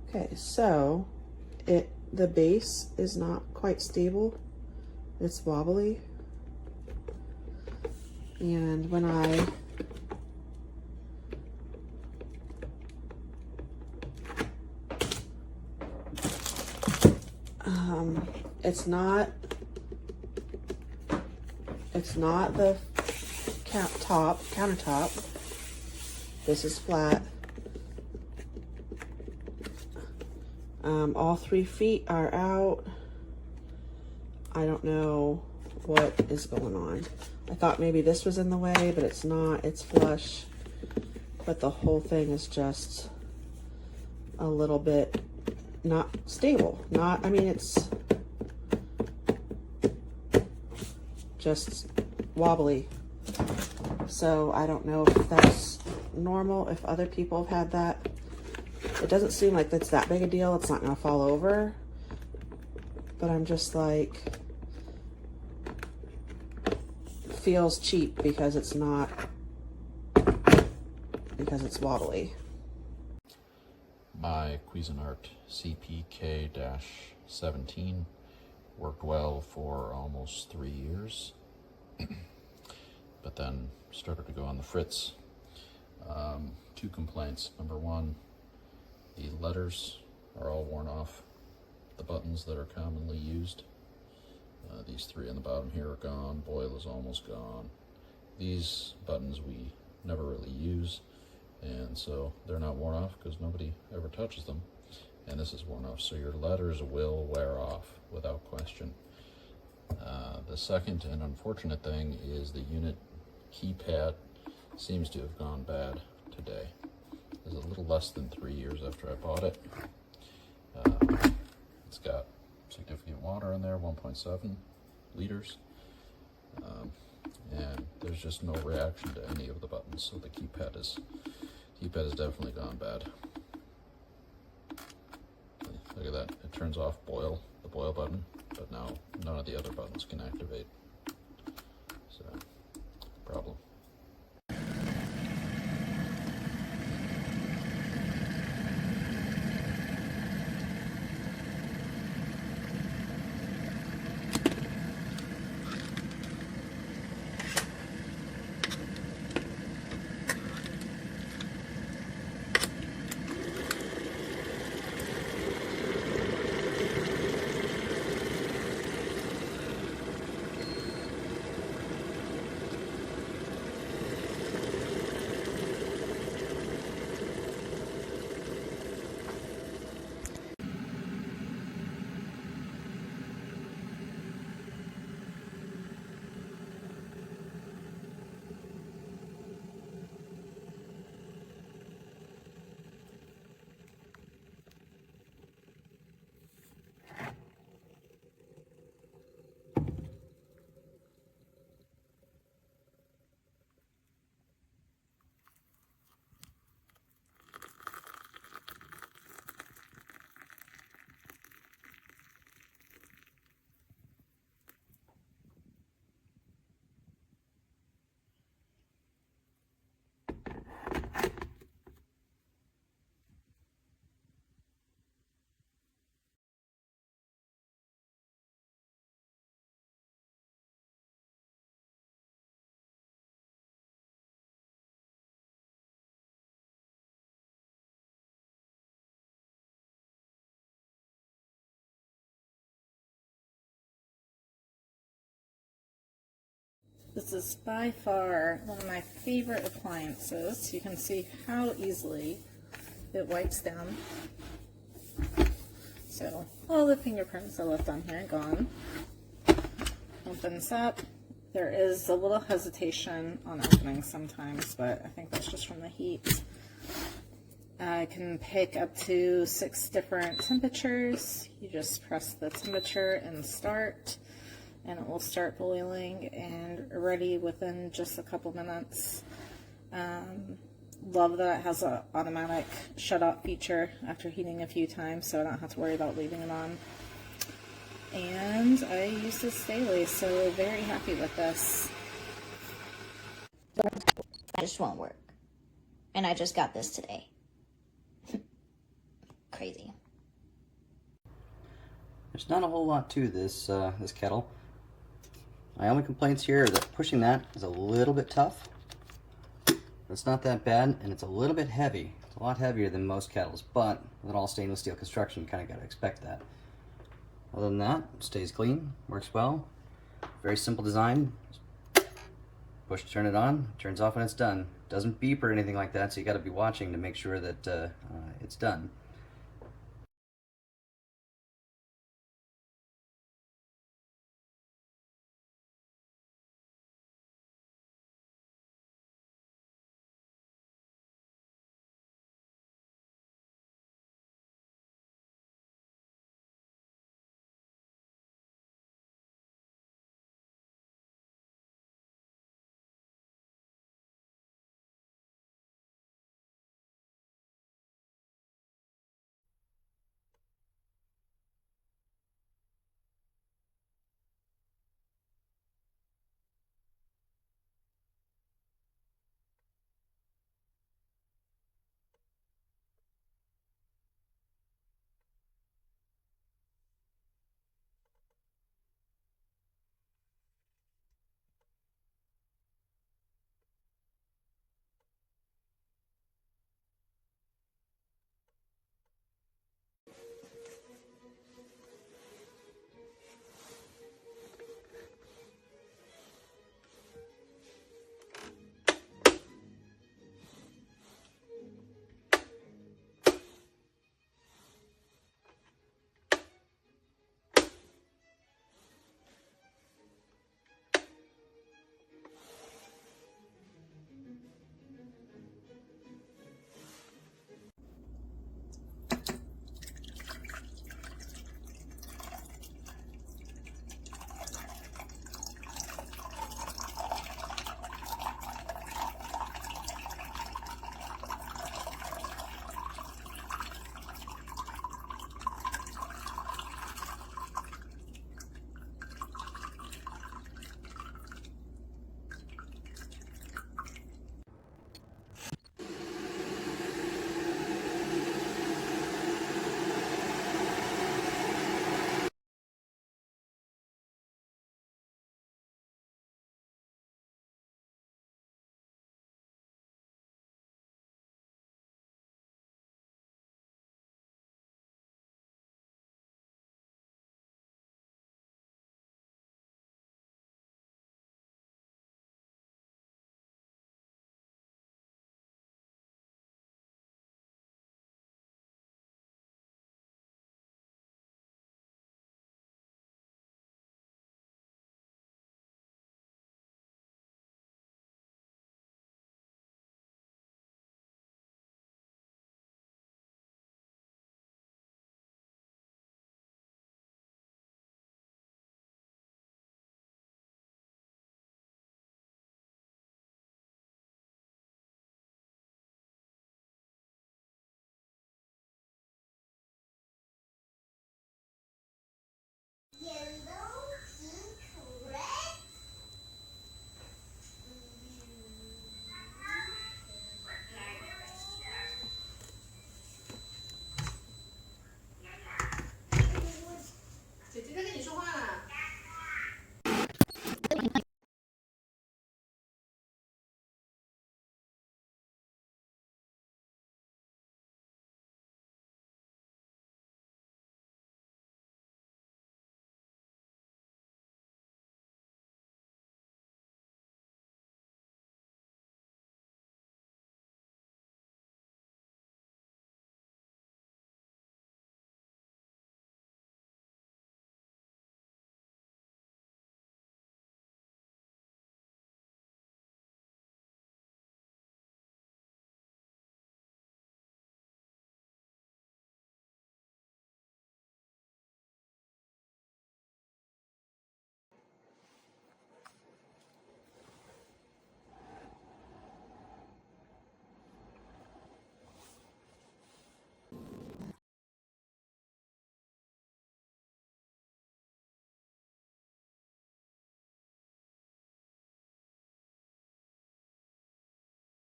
Okay, so the base is not quite stable. It's wobbly. And when it's not the countertop. This is flat. All 3 feet are out. I don't know what is going on. I thought maybe this was in the way, but it's not. It's flush. But the whole thing is just a little bit not stable. I mean, it's just wobbly. So I don't know if that's normal, if other people have had that. It doesn't seem like it's that big a deal. It's not going to fall over. But I'm just like, feels cheap because it's not, because it's wobbly. My Cuisinart CPK-17 worked well for almost 3 years, but then started to go on the fritz. 2 complaints. Number 1, the letters are all worn off. The buttons that are commonly used, these 3 on the bottom here are gone. Boil is almost gone. These buttons we never really use, and so they're not worn off because nobody ever touches them. And this is worn off, so your letters will wear off without question. The second and unfortunate thing is the unit keypad seems to have gone bad today. This is a little less than 3 years after I bought it. It's got significant water in there, 1.7 liters. And there's just no reaction to any of the buttons, so the keypad has definitely gone bad. Look at that, it turns off the boil button, but now none of the other buttons can activate. So, problem. This is by far one of my favorite appliances. You can see how easily it wipes down. So all the fingerprints are left on here and gone. Opens up. There is a little hesitation on opening sometimes, but I think that's just from the heat. I can pick up to 6 different temperatures. You just press the temperature and start, and it will start boiling and ready within just a couple minutes. Love that it has an automatic shut-off feature after heating a few times, so I don't have to worry about leaving it on. And I use this daily, so very happy with this. That just won't work. And I just got this today. crazy. There's not a whole lot to this this kettle. My only complaints here are that pushing that is a little bit tough. It's not that bad, and it's a little bit heavy. It's a lot heavier than most kettles, but with an all stainless steel construction, you kind of got to expect that. Other than that, it stays clean, works well. Very simple design. Push to turn it on, turns off when it's done. Doesn't beep or anything like that, so you got to be watching to make sure that it's done.